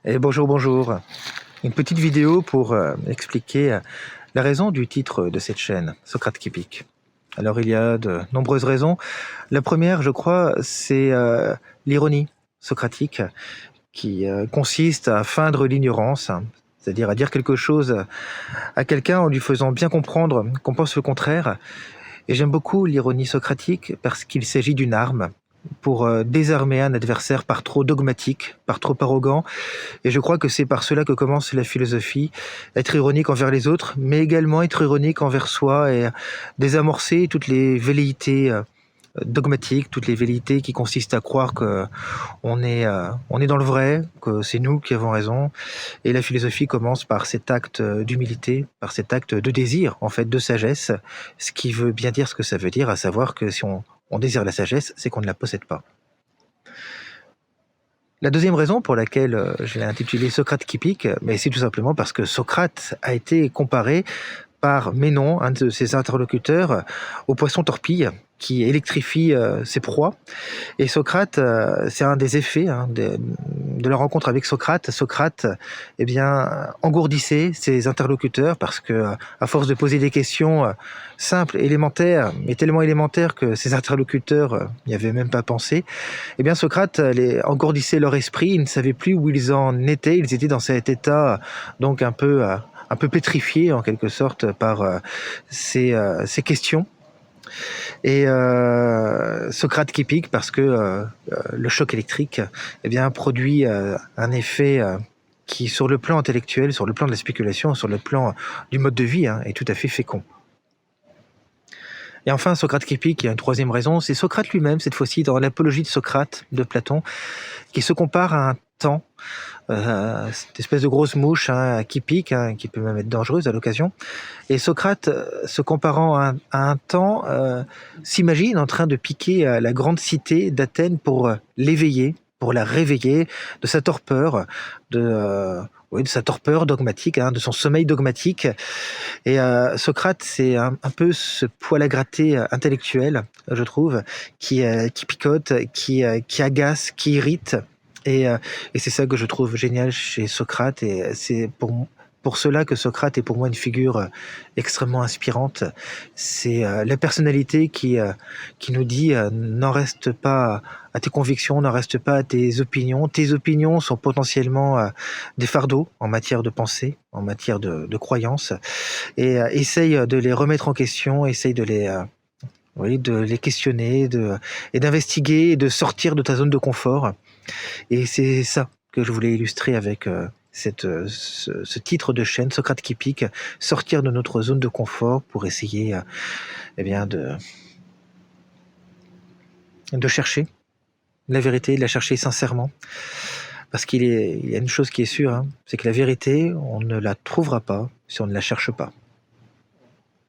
Et bonjour, bonjour. Une petite vidéo pour expliquer la raison du titre de cette chaîne, Socrate qui pique. Alors il y a de nombreuses raisons. La première, je crois, c'est l'ironie socratique qui consiste à feindre l'ignorance, hein, c'est-à-dire à dire quelque chose à quelqu'un en lui faisant bien comprendre qu'on pense le contraire. Et j'aime beaucoup l'ironie socratique parce qu'il s'agit d'une arme pour désarmer un adversaire par trop dogmatique, par trop arrogant. Et je crois que c'est par cela que commence la philosophie, être ironique envers les autres, mais également être ironique envers soi et désamorcer toutes les velléités dogmatiques, toutes les velléités qui consistent à croire que on est dans le vrai, que c'est nous qui avons raison. Et la philosophie commence par cet acte d'humilité, par cet acte de désir, en fait, de sagesse, ce qui veut bien dire ce que ça veut dire, à savoir que si on désire la sagesse, c'est qu'on ne la possède pas. La deuxième raison pour laquelle je l'ai intitulé Socrate qui pique, mais c'est tout simplement parce que Socrate a été comparé par Ménon, un de ses interlocuteurs, au poisson torpille qui électrifie ses proies. Et Socrate, c'est un des effets de la rencontre avec Socrate. Socrate, eh bien, engourdissait ses interlocuteurs parce que, à force de poser des questions simples, élémentaires, mais tellement élémentaires que ses interlocuteurs n'y avaient même pas pensé, eh bien, Socrate engourdissait leur esprit. Ils ne savaient plus où ils en étaient. Ils étaient dans cet état, donc un peu pétrifié en quelque sorte par ces questions. Et Socrate qui pique parce que le choc électrique eh bien, produit un effet qui, sur le plan intellectuel, sur le plan de la spéculation, sur le plan du mode de vie, hein, est tout à fait fécond. Et enfin, Socrate qui pique, il y a une troisième raison, c'est Socrate lui-même, cette fois-ci, dans l'Apologie de Socrate, de Platon, qui se compare à un temps, cette espèce de grosse mouche hein, qui pique, hein, qui peut même être dangereuse à l'occasion. Et Socrate, se comparant à un temps, s'imagine en train de piquer à la grande cité d'Athènes pour l'éveiller, pour la réveiller de sa torpeur, de sa torpeur dogmatique, hein, de son sommeil dogmatique. Et Socrate, c'est un peu ce poil à gratter intellectuel, je trouve, qui picote, qui agace, qui irrite. Et c'est ça que je trouve génial chez Socrate. Et c'est pour cela que Socrate est pour moi une figure extrêmement inspirante. C'est la personnalité qui nous dit n'en reste pas à tes convictions, n'en reste pas à tes opinions. Tes opinions sont potentiellement des fardeaux en matière de pensée, en matière de croyance. Et essaye de les remettre en question, essaye de les questionner, et d'investiguer, et de sortir de ta zone de confort. Et c'est ça que je voulais illustrer avec ce titre de chaîne, Socrate qui pique, sortir de notre zone de confort pour essayer eh bien de chercher la vérité, de la chercher sincèrement. Parce il y a une chose qui est sûre, hein, c'est que la vérité, on ne la trouvera pas si on ne la cherche pas.